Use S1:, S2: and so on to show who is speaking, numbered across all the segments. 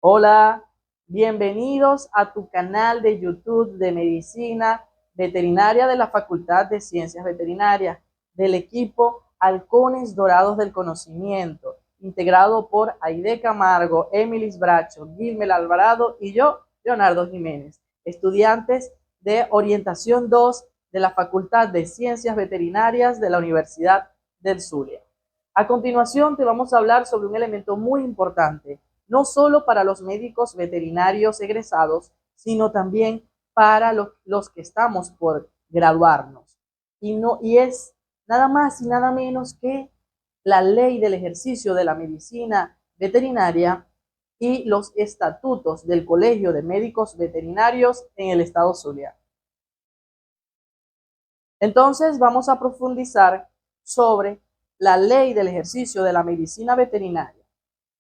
S1: Hola, bienvenidos a tu canal de YouTube de Medicina Veterinaria de la Facultad de Ciencias Veterinarias, del equipo Halcones Dorados del Conocimiento, integrado por Aide Camargo, Emilis Bracho, Gilmel Alvarado y yo, Leonardo Jiménez, estudiantes de Orientación 2 de la Facultad de Ciencias Veterinarias de la Universidad del Zulia. A continuación te vamos a hablar sobre un elemento muy importante, no solo para los médicos veterinarios egresados, sino también para los que estamos por graduarnos. Y es nada más y nada menos que la ley del ejercicio de la medicina veterinaria y los estatutos del Colegio de Médicos Veterinarios en el estado Zulia. Entonces vamos a profundizar sobre la ley del ejercicio de la medicina veterinaria.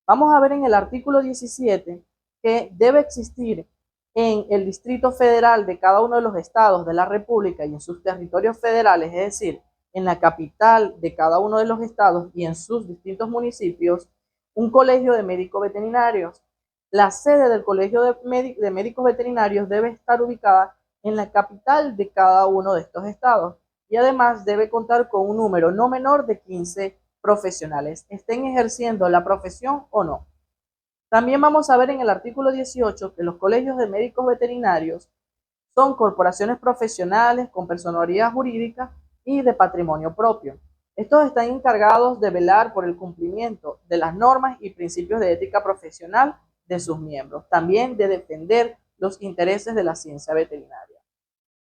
S1: Vamos a ver en el artículo 17 que debe existir en el Distrito Federal de cada uno de los estados de la República y en sus territorios federales, es decir, en la capital de cada uno de los estados y en sus distintos municipios, un colegio de médicos veterinarios. La sede del colegio de médicos veterinarios debe estar ubicada en la capital de cada uno de estos estados y además debe contar con un número no menor de 15 profesionales, estén ejerciendo la profesión o no. También vamos a ver en el artículo 18 que los colegios de médicos veterinarios son corporaciones profesionales con personalidad jurídica y de patrimonio propio. Estos están encargados de velar por el cumplimiento de las normas y principios de ética profesional de sus miembros, también de defender los intereses de la ciencia veterinaria.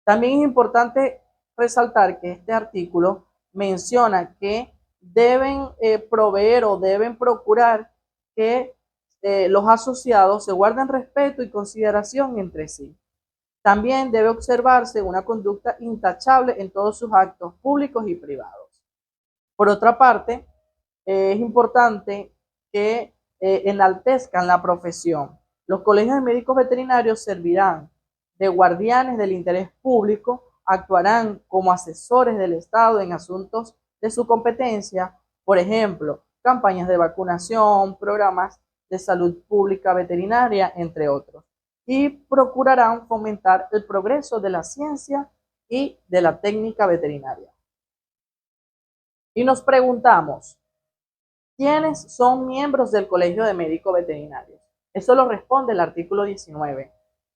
S1: También es importante resaltar que este artículo menciona que deben proveer o deben procurar que los asociados se guarden respeto y consideración entre sí. También debe observarse una conducta intachable en todos sus actos públicos y privados. Por otra parte, es importante que enaltezcan la profesión. Los colegios de médicos veterinarios servirán de guardianes del interés público, actuarán como asesores del Estado en asuntos de su competencia, por ejemplo, campañas de vacunación, programas de salud pública veterinaria, entre otros, y procurarán fomentar el progreso de la ciencia y de la técnica veterinaria. Y nos preguntamos, ¿quiénes son miembros del Colegio de Médicos Veterinarios? Eso lo responde el artículo 19,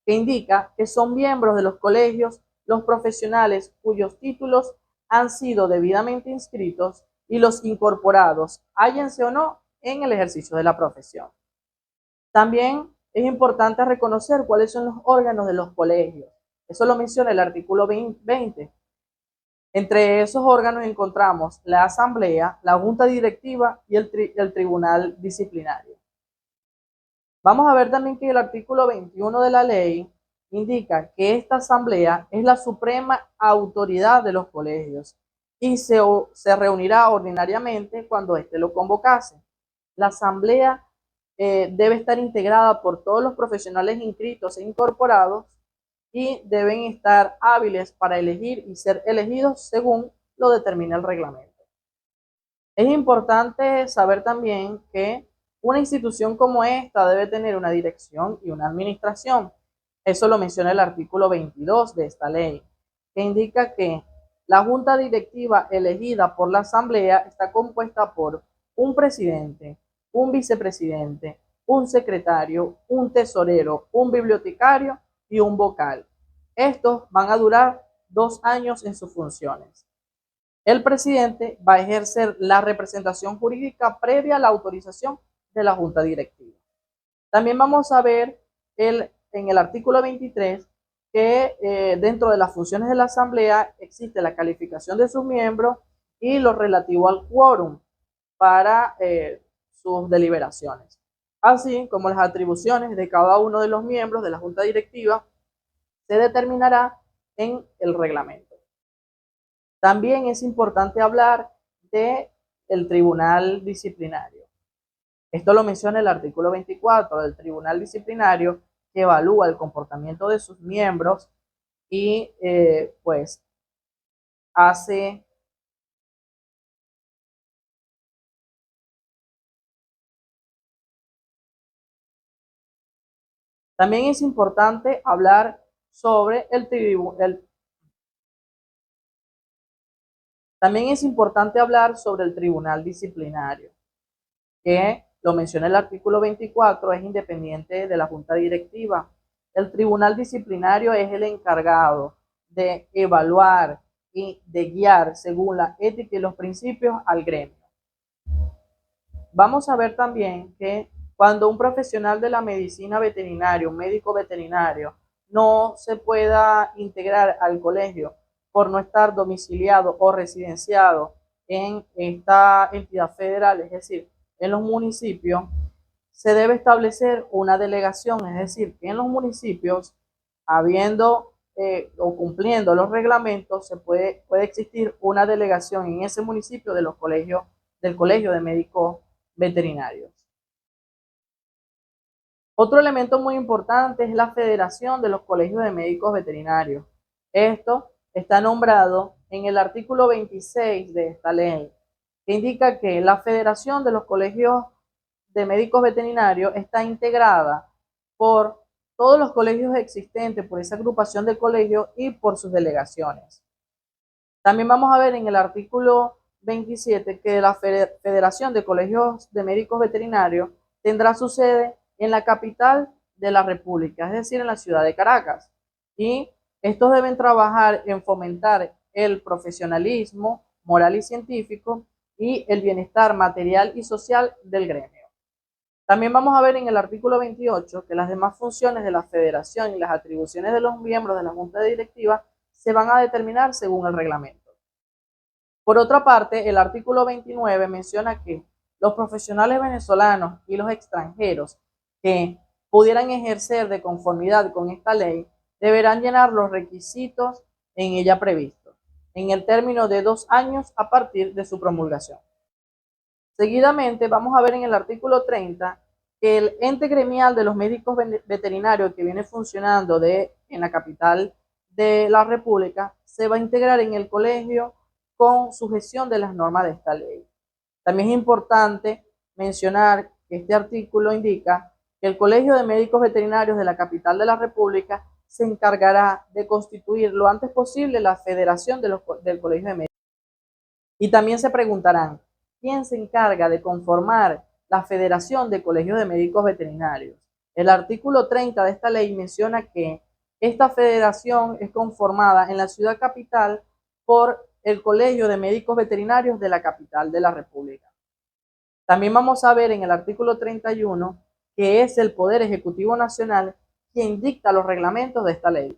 S1: que indica que son miembros de los colegios los profesionales cuyos títulos han sido debidamente inscritos y los incorporados, hállense o no, en el ejercicio de la profesión. También es importante reconocer cuáles son los órganos de los colegios. Eso lo menciona el artículo 20. Entre esos órganos encontramos la asamblea, la junta directiva y el tribunal disciplinario. Vamos a ver también que el artículo 21 de la ley indica que esta asamblea es la suprema autoridad de los colegios y se reunirá ordinariamente cuando éste lo convocase. La asamblea debe estar integrada por todos los profesionales inscritos e incorporados y deben estar hábiles para elegir y ser elegidos según lo determina el reglamento. Es importante saber también que una institución como esta debe tener una dirección y una administración. Eso lo menciona el artículo 22 de esta ley, que indica que la junta directiva elegida por la asamblea está compuesta por un presidente, un vicepresidente, un secretario, un tesorero, un bibliotecario y un vocal. Estos van a durar 2 años en sus funciones. El presidente va a ejercer la representación jurídica previa a la autorización de la junta directiva. También vamos a ver en el artículo 23 que dentro de las funciones de la asamblea existe la calificación de sus miembros y lo relativo al quórum para sus deliberaciones, así como las atribuciones de cada uno de los miembros de la junta directiva se determinará en el reglamento. También es importante hablar del tribunal disciplinario. Esto lo menciona el artículo 24 del tribunal disciplinario, que evalúa el comportamiento de sus miembros y pues hace También es importante hablar sobre también es importante hablar sobre el tribunal disciplinario, que lo menciona el artículo 24, es independiente de la junta directiva. El tribunal disciplinario es el encargado de evaluar y de guiar según la ética y los principios al gremio. Vamos a ver también que cuando un profesional de la medicina veterinaria, un médico veterinario, no se pueda integrar al colegio por no estar domiciliado o residenciado en esta entidad federal, es decir, en los municipios, se debe establecer una delegación, es decir, que en los municipios, habiendo o cumpliendo los reglamentos, puede existir una delegación en ese municipio de los colegios, del colegio de médicos veterinarios. Otro elemento muy importante es la Federación de los Colegios de Médicos Veterinarios. Esto está nombrado en el artículo 26 de esta ley, que indica que la Federación de los Colegios de Médicos Veterinarios está integrada por todos los colegios existentes, por esa agrupación de colegios y por sus delegaciones. También vamos a ver en el artículo 27 que la Federación de Colegios de Médicos Veterinarios tendrá su sede en la capital de la República, es decir, en la ciudad de Caracas. Y estos deben trabajar en fomentar el profesionalismo moral y científico y el bienestar material y social del gremio. También vamos a ver en el artículo 28 que las demás funciones de la federación y las atribuciones de los miembros de la junta directiva se van a determinar según el reglamento. Por otra parte, el artículo 29 menciona que los profesionales venezolanos y los extranjeros que pudieran ejercer de conformidad con esta ley deberán llenar los requisitos en ella previstos, en el término de 2 años a partir de su promulgación. Seguidamente, vamos a ver en el artículo 30 que el ente gremial de los médicos veterinarios que viene funcionando en la capital de la República se va a integrar en el colegio con sujeción de las normas de esta ley. También es importante mencionar que este artículo indica que el Colegio de Médicos Veterinarios de la capital de la República se encargará de constituir lo antes posible la federación del Colegio de Médicos. Y también se preguntarán, ¿quién se encarga de conformar la Federación de Colegios de Médicos Veterinarios? El artículo 30 de esta ley menciona que esta federación es conformada en la ciudad capital por el Colegio de Médicos Veterinarios de la capital de la República. También vamos a ver en el artículo 31 que es el Poder Ejecutivo Nacional quien dicta los reglamentos de esta ley.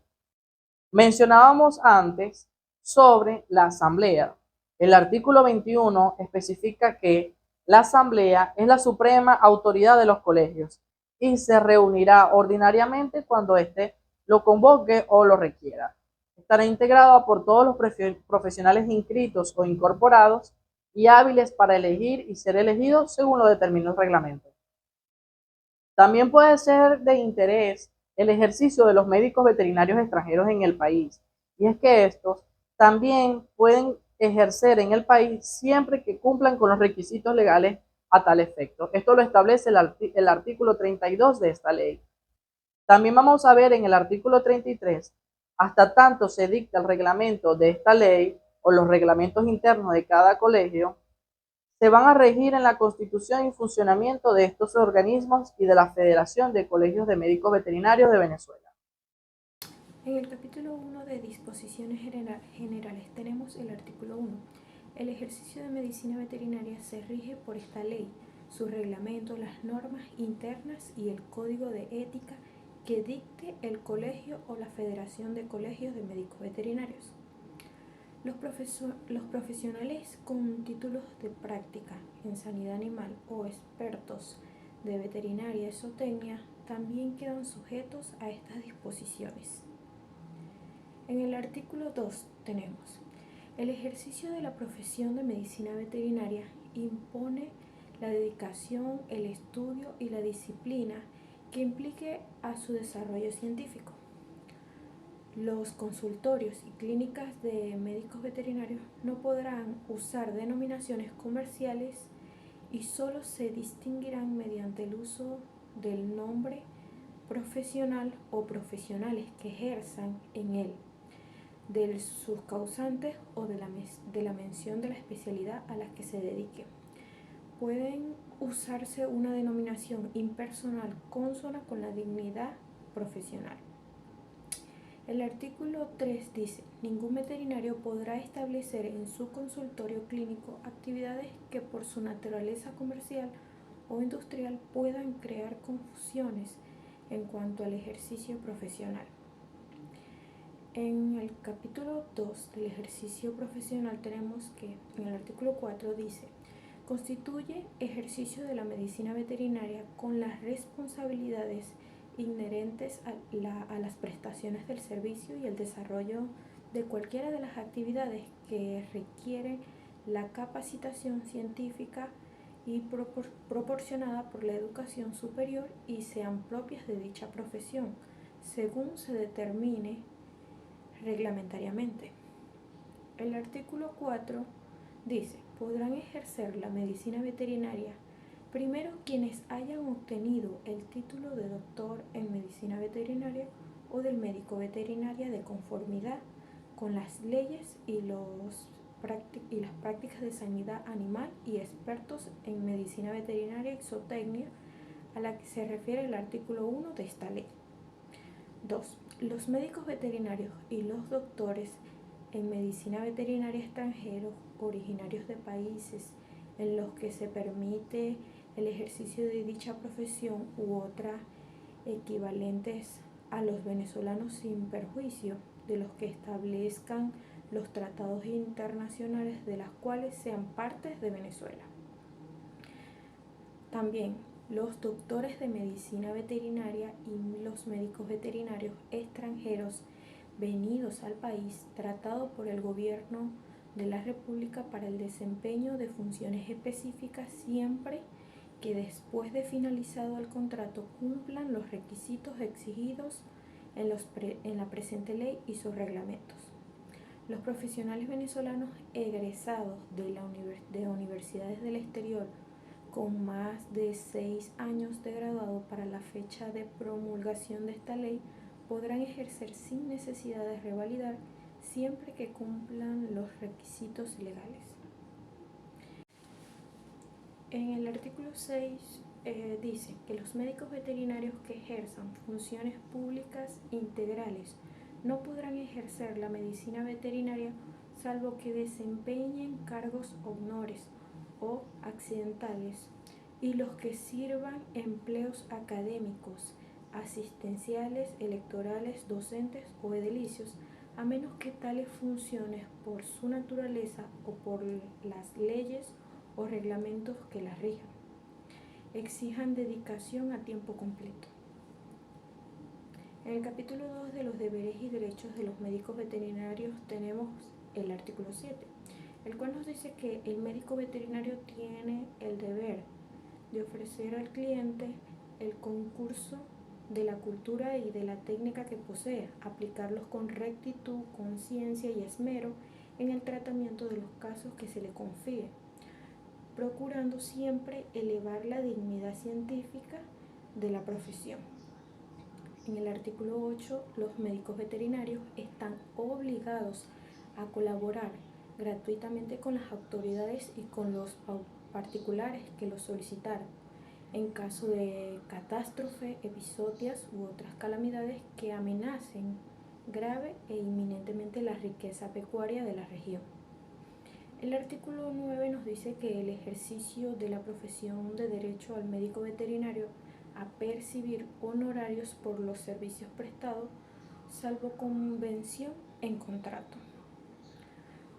S1: Mencionábamos antes sobre la Asamblea. El artículo 21 especifica que la Asamblea es la suprema autoridad de los colegios y se reunirá ordinariamente cuando éste lo convoque o lo requiera. Estará integrada por todos los profesionales inscritos o incorporados y hábiles para elegir y ser elegidos según lo determina el reglamento. También puede ser de interés el ejercicio de los médicos veterinarios extranjeros en el país, y es que estos también pueden ejercer en el país siempre que cumplan con los requisitos legales a tal efecto. Esto lo establece el artículo 32 de esta ley. También vamos a ver en el artículo 33, hasta tanto se dicta el reglamento de esta ley o los reglamentos internos de cada colegio, se van a regir en la constitución y funcionamiento de estos organismos y de la Federación de Colegios de Médicos Veterinarios de Venezuela.
S2: En el capítulo 1 de disposiciones generales tenemos el artículo 1. El ejercicio de medicina veterinaria se rige por esta ley, su reglamento, las normas internas y el código de ética que dicte el colegio o la Federación de Colegios de Médicos Veterinarios. Los profesionales con títulos de práctica en sanidad animal o expertos de veterinaria y zootecnia también quedan sujetos a estas disposiciones. En el artículo 2 tenemos: el ejercicio de la profesión de medicina veterinaria impone la dedicación, el estudio y la disciplina que implique a su desarrollo científico. Los consultorios y clínicas de médicos veterinarios no podrán usar denominaciones comerciales y solo se distinguirán mediante el uso del nombre profesional o profesionales que ejerzan en él, de sus causantes o de la mención de la especialidad a la que se dedique. Pueden usarse una denominación impersonal consona con la dignidad profesional. El artículo 3 dice: ningún veterinario podrá establecer en su consultorio clínico actividades que por su naturaleza comercial o industrial puedan crear confusiones en cuanto al ejercicio profesional. En el capítulo 2 del ejercicio profesional tenemos que en el artículo 4 dice: constituye ejercicio de la medicina veterinaria con las responsabilidades inherentes a las prestaciones del servicio y el desarrollo de cualquiera de las actividades que requieren la capacitación científica y proporcionada por la educación superior y sean propias de dicha profesión, según se determine reglamentariamente. El artículo 4 dice: podrán ejercer la medicina veterinaria primero quienes hayan obtenido el título de doctor en medicina veterinaria o del médico veterinaria de conformidad con las leyes y las prácticas de sanidad animal y expertos en medicina veterinaria y zootecnia a la que se refiere el artículo 1 de esta ley. 2. Los médicos veterinarios y los doctores en medicina veterinaria extranjeros originarios de países en los que se permite el ejercicio de dicha profesión u otras equivalentes a los venezolanos sin perjuicio de los que establezcan los tratados internacionales de las cuales sean partes de Venezuela. También los doctores de medicina veterinaria y los médicos veterinarios extranjeros venidos al país tratado por el gobierno de la República para el desempeño de funciones específicas siempre que después de finalizado el contrato cumplan los requisitos exigidos en la presente ley y sus reglamentos. Los profesionales venezolanos egresados de universidades del exterior con más de 6 años de graduado para la fecha de promulgación de esta ley podrán ejercer sin necesidad de revalidar siempre que cumplan los requisitos legales. En el artículo 6 dice que los médicos veterinarios que ejerzan funciones públicas integrales no podrán ejercer la medicina veterinaria salvo que desempeñen cargos honores o accidentales y los que sirvan empleos académicos, asistenciales, electorales, docentes o edilicios, a menos que tales funciones por su naturaleza o por las leyes o reglamentos que las rijan exijan dedicación a tiempo completo. En el capítulo 2 de los deberes y derechos de los médicos veterinarios tenemos el artículo 7, el cual nos dice que el médico veterinario tiene el deber de ofrecer al cliente el concurso de la cultura y de la técnica que posee, aplicarlos con rectitud, conciencia y esmero en el tratamiento de los casos que se le confíe, procurando siempre elevar la dignidad científica de la profesión. En el artículo 8, los médicos veterinarios están obligados a colaborar gratuitamente con las autoridades y con los particulares que lo solicitaran en caso de catástrofe, episodios u otras calamidades que amenacen grave e inminentemente la riqueza pecuaria de la región. El artículo 9 nos dice que el ejercicio de la profesión de derecho al médico veterinario a percibir honorarios por los servicios prestados, salvo convención en contrato.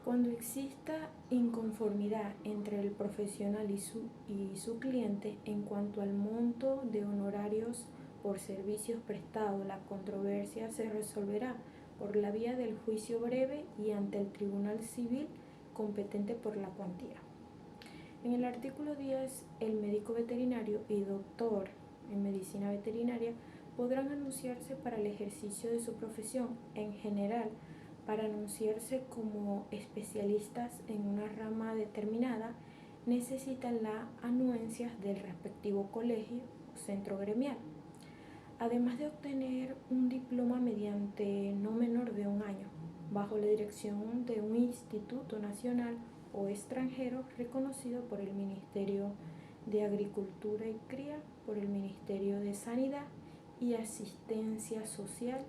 S2: Cuando exista inconformidad entre el profesional y su cliente en cuanto al monto de honorarios por servicios prestados, la controversia se resolverá por la vía del juicio breve y ante el tribunal civil competente por la cuantía. En el artículo 10, el médico veterinario y doctor en medicina veterinaria podrán anunciarse para el ejercicio de su profesión. En general, para anunciarse como especialistas en una rama determinada, necesitan la anuencia del respectivo colegio o centro gremial. además de obtener un diploma mediante no menor de 1 año, bajo la dirección de un instituto nacional o extranjero reconocido por el Ministerio de Agricultura y Cría, por el Ministerio de Sanidad y Asistencia Social,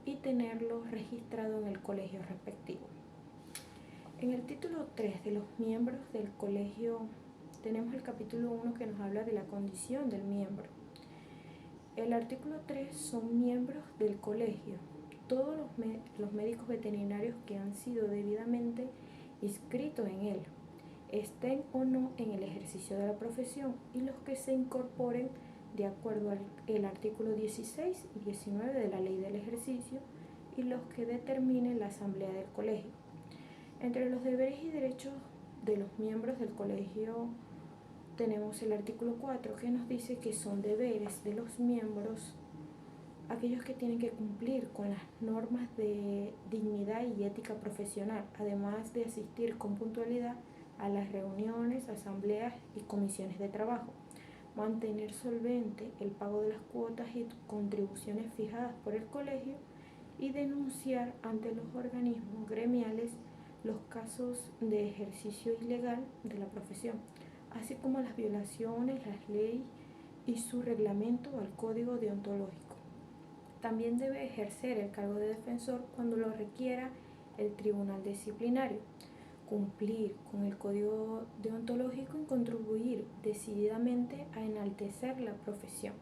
S2: y tenerlo registrado en el colegio respectivo. En el título 3 de los miembros del colegio tenemos el capítulo 1 que nos habla de la condición del miembro. El artículo 3 son miembros del colegio, todos los médicos veterinarios que han sido debidamente inscritos en él, estén o no en el ejercicio de la profesión, y los que se incorporen de acuerdo al artículo 16 y 19 de la Ley del Ejercicio, y los que determine la Asamblea del Colegio. Entre los deberes y derechos de los miembros del colegio tenemos el artículo 4 que nos dice que son deberes de los miembros aquellos que tienen que cumplir con las normas de dignidad y ética profesional, además de asistir con puntualidad a las reuniones, asambleas y comisiones de trabajo, mantener solvente el pago de las cuotas y contribuciones fijadas por el colegio y denunciar ante los organismos gremiales los casos de ejercicio ilegal de la profesión, así como las violaciones, las leyes y su reglamento al código deontológico. También debe ejercer el cargo de defensor cuando lo requiera el tribunal disciplinario, cumplir con el código deontológico y contribuir decididamente a enaltecer la profesión.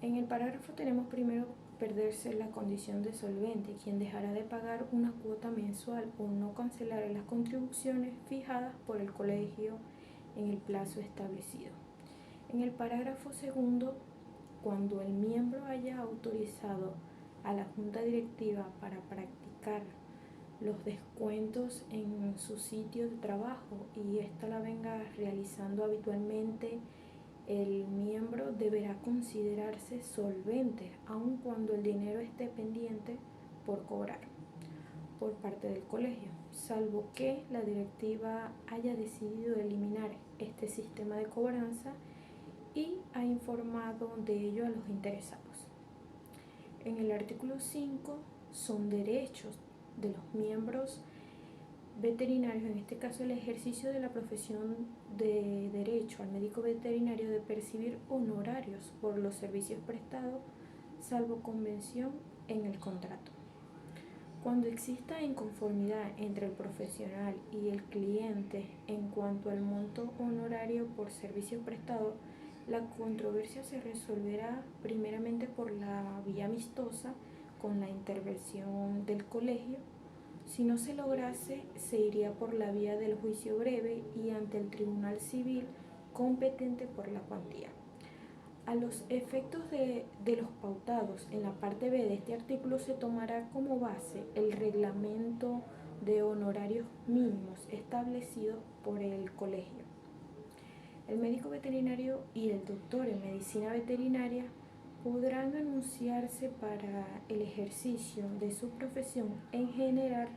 S2: En el parágrafo tenemos primero perderse la condición de solvente, quien dejará de pagar una cuota mensual o no cancelará las contribuciones fijadas por el colegio en el plazo establecido. En el parágrafo segundo, cuando el miembro haya autorizado a la junta directiva para practicar los descuentos en su sitio de trabajo y ésta la venga realizando habitualmente, el miembro deberá considerarse solvente aun cuando el dinero esté pendiente por cobrar por parte del colegio, salvo que la directiva haya decidido eliminar este sistema de cobranza y ha informado de ello a los interesados. En el artículo 5 son derechos de los miembros veterinarios, en este caso el ejercicio de la profesión, de derecho al médico veterinario de percibir honorarios por los servicios prestados, salvo convención en el contrato. Cuando exista inconformidad entre el profesional y el cliente en cuanto al monto honorario por servicio prestado, la controversia se resolverá primeramente por la vía amistosa con la intervención del colegio. Si no se lograse, se iría por la vía del juicio breve y ante el tribunal civil competente por la cuantía. A los efectos de los pautados en la parte B de este artículo se tomará como base el reglamento de honorarios mínimos establecido por el colegio. El médico veterinario y el doctor en medicina veterinaria podrán anunciarse para el ejercicio de su profesión en general,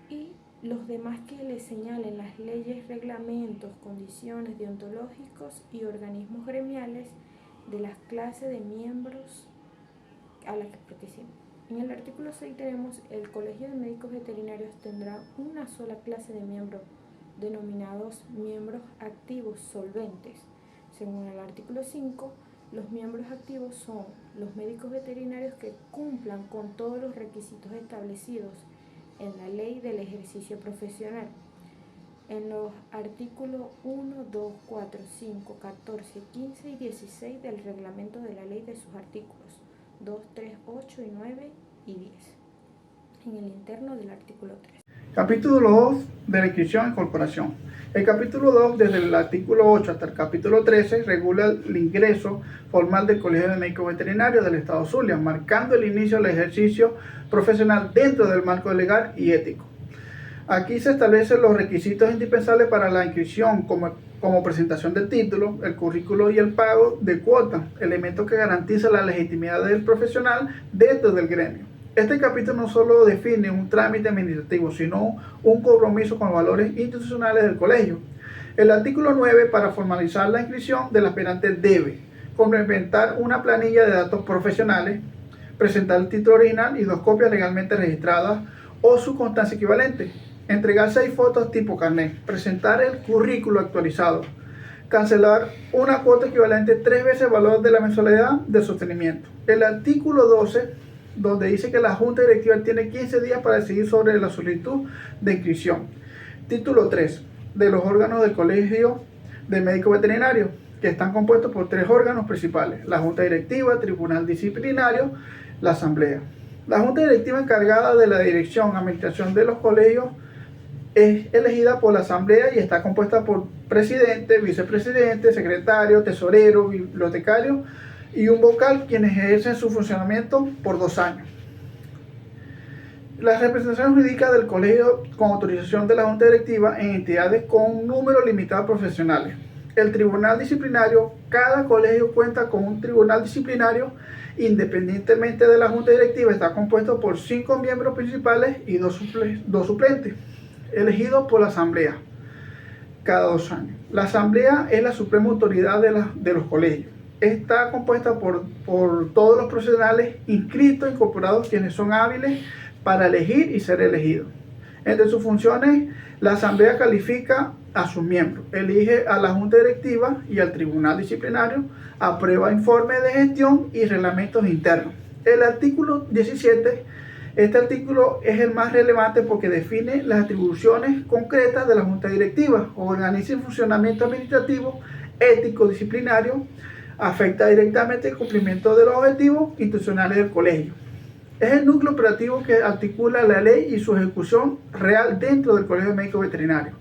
S2: y los demás que les señalen las leyes, reglamentos, condiciones deontológicos y organismos gremiales de las clases de miembros a las que participen. En el artículo 6 tenemos: el Colegio de Médicos Veterinarios tendrá una sola clase de miembros, denominados miembros activos solventes. Según el artículo 5, los miembros activos son los médicos veterinarios que cumplan con todos los requisitos establecidos en la Ley del Ejercicio Profesional, en los artículos 1, 2, 4, 5, 14, 15 y 16 del reglamento de la ley, de sus artículos 2, 3, 8 y 9 y 10, en el interno del artículo 3.
S3: Capítulo 2 de la inscripción e incorporación. El capítulo 2, desde el artículo 8 hasta el capítulo 13, regula el ingreso formal del Colegio de Médicos Veterinarios del Estado Zulia, marcando el inicio del ejercicio profesional dentro del marco legal y ético. Aquí se establecen los requisitos indispensables para la inscripción, como presentación del título, el currículo y el pago de cuotas, elementos que garantizan la legitimidad del profesional dentro del gremio. Este capítulo no solo define un trámite administrativo, sino un compromiso con los valores institucionales del colegio. El artículo 9, para formalizar la inscripción del aspirante, debe complementar una planilla de datos profesionales, presentar el título original y 2 copias legalmente registradas o su constancia equivalente, entregar 6 fotos tipo carnet, presentar el currículo actualizado, cancelar una cuota equivalente 3 veces el valor de la mensualidad de sostenimiento. El artículo 12, donde dice que la Junta Directiva tiene 15 días para decidir sobre la solicitud de inscripción. Título 3, de los órganos del Colegio de Médicos Veterinarios, que están compuestos por 3 órganos principales: la Junta Directiva, Tribunal Disciplinario, la Asamblea. La Junta Directiva encargada de la dirección, administración de los colegios es elegida por la Asamblea y está compuesta por presidente, vicepresidente, secretario, tesorero, bibliotecario y un vocal, quienes ejercen su funcionamiento por 2 años. La representación jurídica del colegio con autorización de la Junta Directiva en entidades con un número limitado de profesionales. El tribunal disciplinario, cada colegio cuenta con un tribunal disciplinario independientemente de la Junta Directiva, está compuesto por 5 miembros principales y 2 suplentes, elegidos por la Asamblea cada 2 años. La Asamblea es la suprema autoridad de los colegios. Está compuesta por todos los profesionales inscritos, incorporados, quienes son hábiles para elegir y ser elegidos. Entre sus funciones, la Asamblea califica a sus miembros, elige a la Junta Directiva y al Tribunal Disciplinario, aprueba informes de gestión y reglamentos internos. El artículo 17, este artículo es el más relevante porque define las atribuciones concretas de la Junta Directiva, organiza el funcionamiento administrativo, ético, disciplinario, afecta directamente el cumplimiento de los objetivos institucionales del colegio. Es el núcleo operativo que articula la ley y su ejecución real dentro del Colegio de Médicos Veterinarios.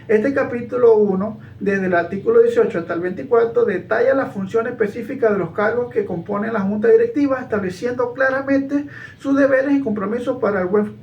S3: Este capítulo 1, desde el artículo 18 hasta el 24, detalla las funciones específicas de los cargos que componen la Junta Directiva, estableciendo claramente sus deberes y compromisos para el buen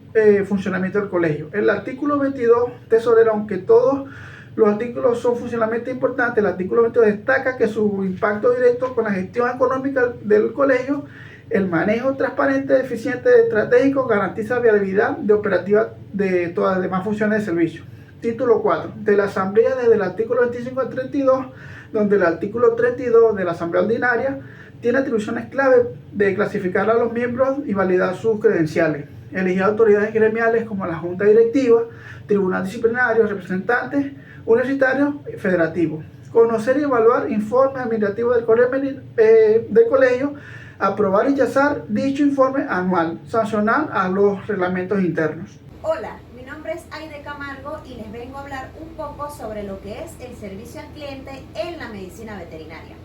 S3: funcionamiento del colegio. El artículo 22, tesorero, aunque todos los artículos son funcionalmente importantes, el artículo 22 destaca que su impacto directo con la gestión económica del colegio, el manejo transparente, eficiente, estratégico, garantiza viabilidad de operativa de todas las demás funciones de servicio. Título 4. De la Asamblea, desde el artículo 25 al 32, donde el artículo 32 de la Asamblea Ordinaria tiene atribuciones clave de clasificar a los miembros y validar sus credenciales, elegir autoridades gremiales como la Junta Directiva, Tribunal Disciplinario, representantes universitarios federativos, conocer y evaluar informes administrativos del colegio, aprobar y rechazar dicho informe anual, sancionar a los reglamentos internos.
S4: Hola, mi nombre es Aide Camargo y les vengo a hablar un poco sobre lo que es el servicio al cliente en la medicina veterinaria.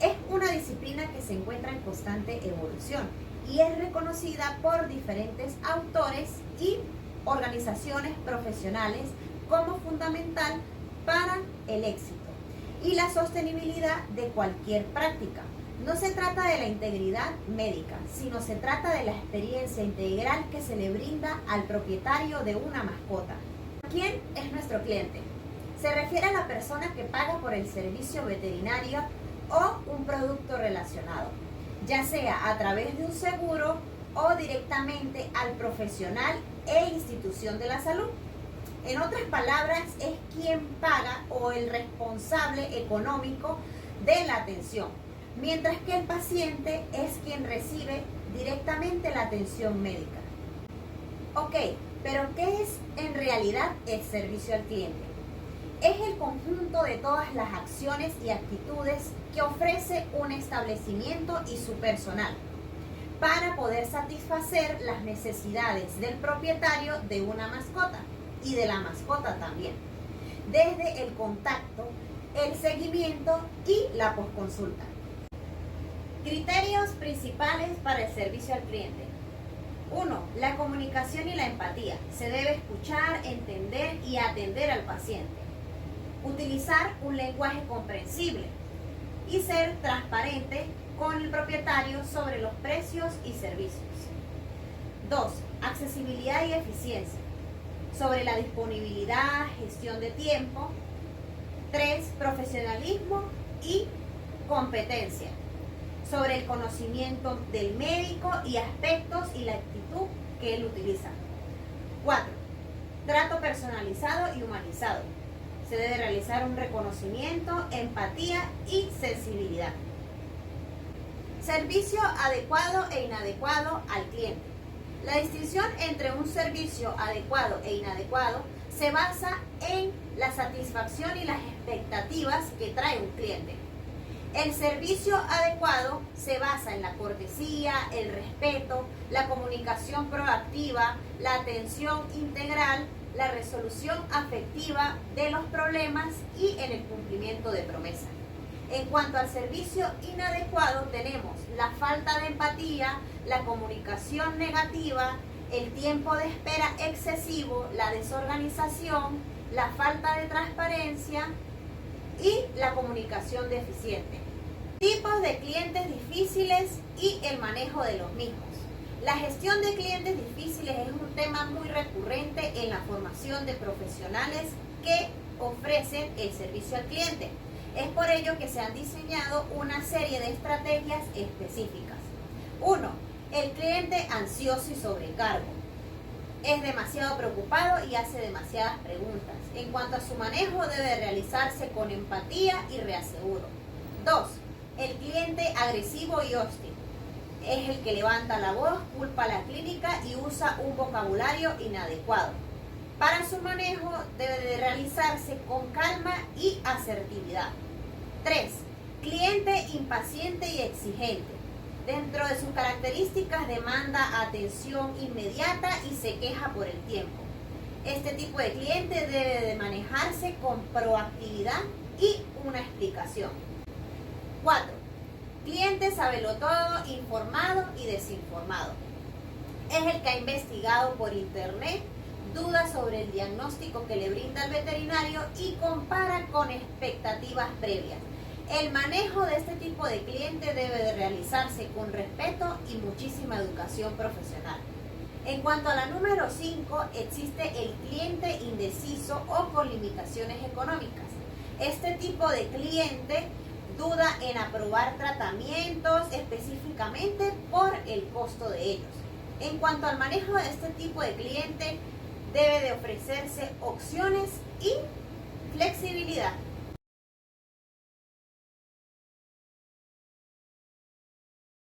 S4: Es una disciplina que se encuentra en constante evolución y es reconocida por diferentes autores y organizaciones profesionales como fundamental para el éxito y la sostenibilidad de cualquier práctica. No se trata de la integridad médica, sino se trata de la experiencia integral que se le brinda al propietario de una mascota. ¿Quién es nuestro cliente? Se refiere a la persona que paga por el servicio veterinario o un producto relacionado, ya sea a través de un seguro o directamente al profesional e institución de la salud. En otras palabras, es quien paga o el responsable económico de la atención, mientras que el paciente es quien recibe directamente la atención médica. Ok, pero ¿qué es en realidad el servicio al cliente? Es el conjunto de todas las acciones y actitudes que ofrece un establecimiento y su personal para poder satisfacer las necesidades del propietario de una mascota y de la mascota también, desde el contacto, el seguimiento y la posconsulta. Criterios principales para el servicio al cliente. 1. La comunicación y la empatía. Se debe escuchar, entender y atender al paciente. Utilizar un lenguaje comprensible y ser transparente con el propietario sobre los precios y servicios. 2. Accesibilidad y eficiencia. Sobre la disponibilidad, gestión de tiempo. 3. Profesionalismo y competencia. Sobre el conocimiento del médico y aspectos y la actitud que él utiliza. 4. Trato personalizado y humanizado. Se debe realizar un reconocimiento, empatía y sensibilidad. Servicio adecuado e inadecuado al cliente. La distinción entre un servicio adecuado e inadecuado se basa en la satisfacción y las expectativas que trae un cliente. El servicio adecuado se basa en la cortesía, el respeto, la comunicación proactiva, la atención integral, la resolución afectiva de los problemas y en el cumplimiento de promesas. En cuanto al servicio inadecuado, tenemos la falta de empatía, la comunicación negativa, el tiempo de espera excesivo, la desorganización, la falta de transparencia y la comunicación deficiente. Tipos de clientes difíciles y el manejo de los mismos. La gestión de clientes difíciles es un tema muy recurrente en la formación de profesionales que ofrecen el servicio al cliente. Es por ello que se han diseñado una serie de estrategias específicas. 1. El cliente ansioso y sobrecargo. Es demasiado preocupado y hace demasiadas preguntas. En cuanto a su manejo, debe realizarse con empatía y reaseguro. 2. El cliente agresivo y hostil. Es el que levanta la voz, culpa a la clínica y usa un vocabulario inadecuado. Para su manejo debe de realizarse con calma y asertividad. 3. Cliente impaciente y exigente. Dentro de sus características demanda atención inmediata y se queja por el tiempo. Este tipo de cliente debe de manejarse con proactividad y una explicación. 4. Cliente sabelotodo, informado y desinformado. Es el que ha investigado por internet, duda sobre el diagnóstico que le brinda el veterinario y compara con expectativas previas. El manejo de este tipo de cliente debe de realizarse con respeto y muchísima educación profesional. En cuanto a la número 5, existe el cliente indeciso o con limitaciones económicas. Este tipo de cliente duda en aprobar tratamientos específicamente por el costo de ellos. En cuanto al manejo de este tipo de cliente, debe de ofrecerse opciones y flexibilidad.